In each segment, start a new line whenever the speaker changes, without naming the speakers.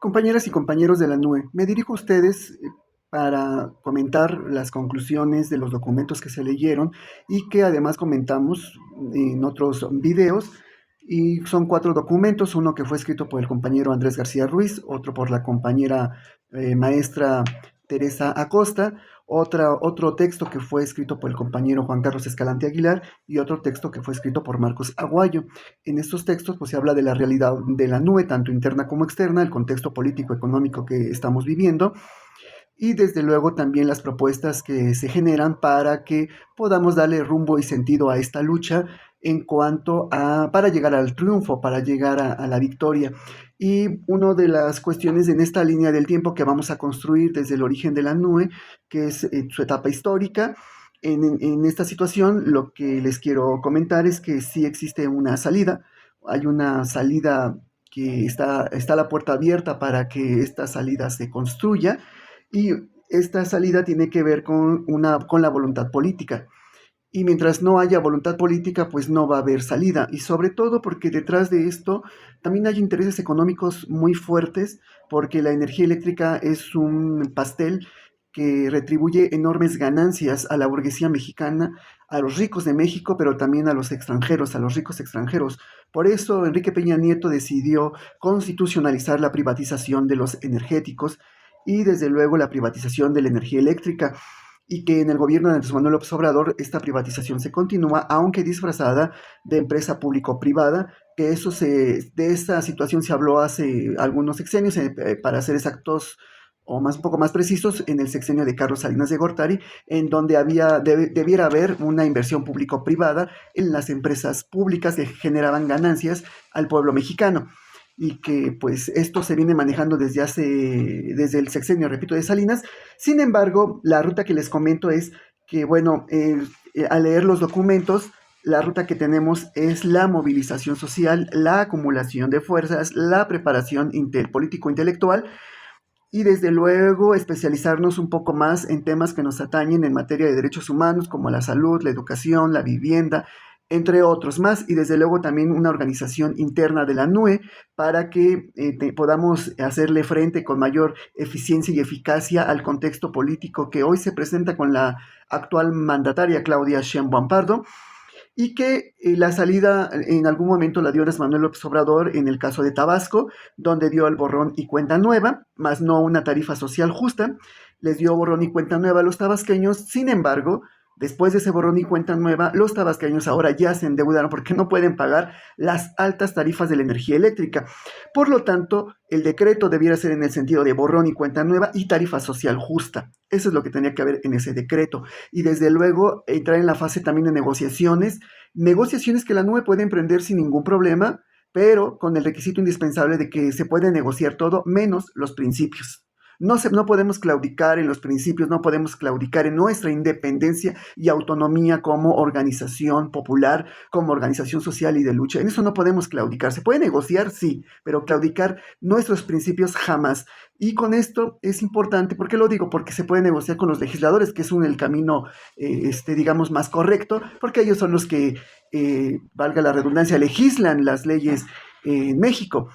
Compañeras y compañeros de la NUE, me dirijo a ustedes para comentar las conclusiones de los documentos que se leyeron y que además comentamos en otros videos. Y son cuatro documentos, uno que fue escrito por el compañero Andrés García Ruiz, otro por la compañera maestra Teresa Acosta, otro texto que fue escrito por el compañero Juan Carlos Escalante Aguilar y otro texto que fue escrito por Marcos Aguayo. En estos textos pues, se habla de la realidad de la nube, tanto interna como externa, el contexto político-económico que estamos viviendo y desde luego también las propuestas que se generan para que podamos darle rumbo y sentido a esta lucha en cuanto a, para llegar al triunfo, para llegar a la victoria. Y una de las cuestiones en esta línea del tiempo que vamos a construir desde el origen de la nube, que es su etapa histórica, en esta situación lo que les quiero comentar es que sí existe una salida, hay una salida que está la puerta abierta para que esta salida se construya y esta salida tiene que ver con la voluntad política. Y mientras no haya voluntad política, pues no va a haber salida. Y sobre todo porque detrás de esto también hay intereses económicos muy fuertes, porque la energía eléctrica es un pastel que retribuye enormes ganancias a la burguesía mexicana, a los ricos de México, pero también a los extranjeros, a los ricos extranjeros. Por eso Enrique Peña Nieto decidió constitucionalizar la privatización de los energéticos y desde luego la privatización de la energía eléctrica y que en el gobierno de Andrés Manuel López Obrador esta privatización se continúa, aunque disfrazada de empresa público-privada, que de esta situación se habló hace algunos sexenios, para ser exactos o un poco más precisos, en el sexenio de Carlos Salinas de Gortari, en donde debiera haber una inversión público-privada en las empresas públicas que generaban ganancias al pueblo mexicano y que pues esto se viene manejando desde el sexenio, repito, de Salinas. Sin embargo, la ruta que les comento es que, bueno, al leer los documentos, la ruta que tenemos es la movilización social, la acumulación de fuerzas, la preparación político-intelectual y desde luego especializarnos un poco más en temas que nos atañen en materia de derechos humanos como la salud, la educación, la vivienda, entre otros más, y desde luego también una organización interna de la NUE para que podamos hacerle frente con mayor eficiencia y eficacia al contexto político que hoy se presenta con la actual mandataria Claudia Sheinbaum Pardo y que la salida en algún momento la dio Andrés Manuel López Obrador en el caso de Tabasco, donde dio el borrón y cuenta nueva, más no una tarifa social justa, les dio borrón y cuenta nueva a los tabasqueños. Sin embargo, después de ese borrón y cuenta nueva, los tabasqueños ahora ya se endeudaron porque no pueden pagar las altas tarifas de la energía eléctrica. Por lo tanto, el decreto debiera ser en el sentido de borrón y cuenta nueva y tarifa social justa. Eso es lo que tenía que haber en ese decreto. Y desde luego entrar en la fase también de negociaciones que la nube puede emprender sin ningún problema, pero con el requisito indispensable de que se puede negociar todo menos los principios. No podemos claudicar en los principios, no podemos claudicar en nuestra independencia y autonomía como organización popular, como organización social y de lucha. En eso no podemos claudicar. Se puede negociar, sí, pero claudicar nuestros principios jamás. Y con esto es importante, ¿por qué lo digo? Porque se puede negociar con los legisladores, que es el camino, digamos, más correcto, porque ellos son los que, valga la redundancia, legislan las leyes en México.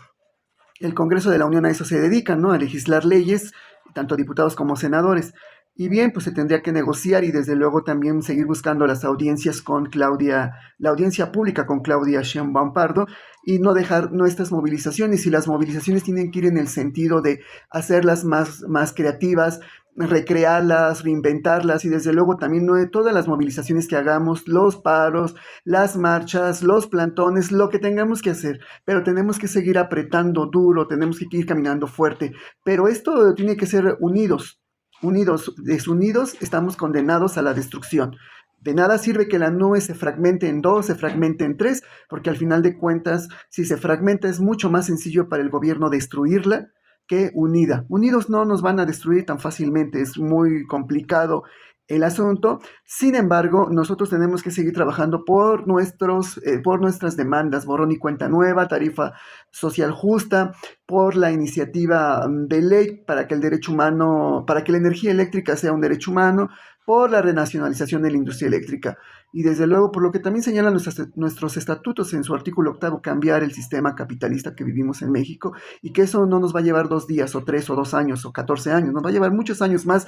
El Congreso de la Unión a eso se dedica, ¿no? A legislar leyes, tanto diputados como senadores. Y bien, pues se tendría que negociar y desde luego también seguir buscando las audiencias con Claudia, la audiencia pública con Claudia Sheinbaum Pardo y no dejar nuestras movilizaciones. Y las movilizaciones tienen que ir en el sentido de hacerlas más creativas, recrearlas, reinventarlas y desde luego también no de todas las movilizaciones que hagamos, los paros, las marchas, los plantones, lo que tengamos que hacer, pero tenemos que seguir apretando duro, tenemos que ir caminando fuerte, pero esto tiene que ser desunidos estamos condenados a la destrucción. De nada sirve que la nube se fragmente en dos, se fragmente en tres, porque al final de cuentas, si se fragmenta es mucho más sencillo para el gobierno destruirla que unida. Unidos no nos van a destruir tan fácilmente, es muy complicado el asunto. Sin embargo, nosotros tenemos que seguir trabajando por nuestras demandas, borrón y cuenta nueva, tarifa social justa, por la iniciativa de ley para que el derecho humano, para que la energía eléctrica sea un derecho humano, por la renacionalización de la industria eléctrica. Y desde luego, por lo que también señalan nuestros estatutos en su artículo octavo, cambiar el sistema capitalista que vivimos en México, y que eso no nos va a llevar 2 días o 3 o 2 años o 14 años, nos va a llevar muchos años más.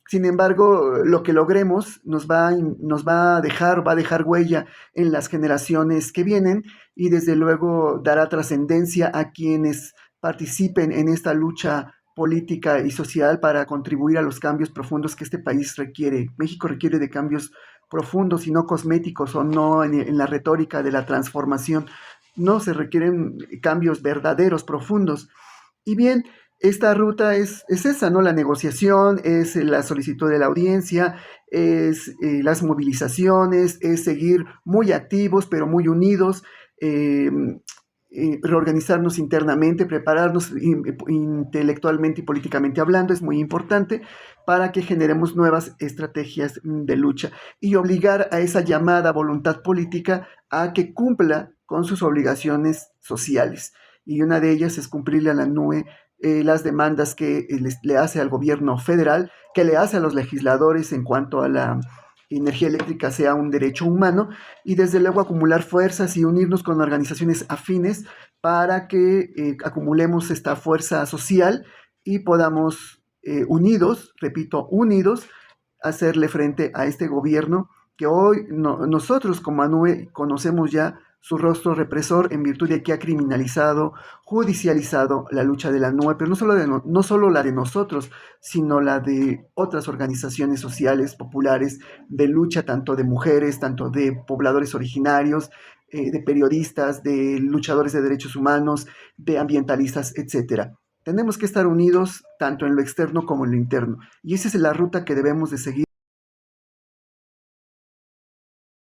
Sin embargo, lo que logremos va a dejar huella en las generaciones que vienen, y desde luego dará trascendencia a quienes participen en esta lucha política y social para contribuir a los cambios profundos que este país requiere. México requiere de cambios profundos y no cosméticos, o no en la retórica de la transformación. No, se requieren cambios verdaderos, profundos. Y bien, esta ruta es esa, ¿no? La negociación, es la solicitud de la audiencia, es las movilizaciones, es seguir muy activos, pero muy unidos, eh, reorganizarnos internamente, prepararnos intelectualmente y políticamente hablando, es muy importante para que generemos nuevas estrategias de lucha, y obligar a esa llamada voluntad política a que cumpla con sus obligaciones sociales. Y una de ellas es cumplirle a la NUE las demandas que le hace al gobierno federal, que le hace a los legisladores en cuanto a la energía eléctrica sea un derecho humano, y desde luego acumular fuerzas y unirnos con organizaciones afines para que acumulemos esta fuerza social y podamos, unidos, repito, unidos, hacerle frente a este gobierno que hoy nosotros como ANUE conocemos ya su rostro represor, en virtud de que ha criminalizado, judicializado la lucha de la NUE, pero no solo la de nosotros, sino la de otras organizaciones sociales, populares, de lucha, tanto de mujeres, tanto de pobladores originarios, de periodistas, de luchadores de derechos humanos, de ambientalistas, etcétera. Tenemos que estar unidos tanto en lo externo como en lo interno. Y esa es la ruta que debemos de seguir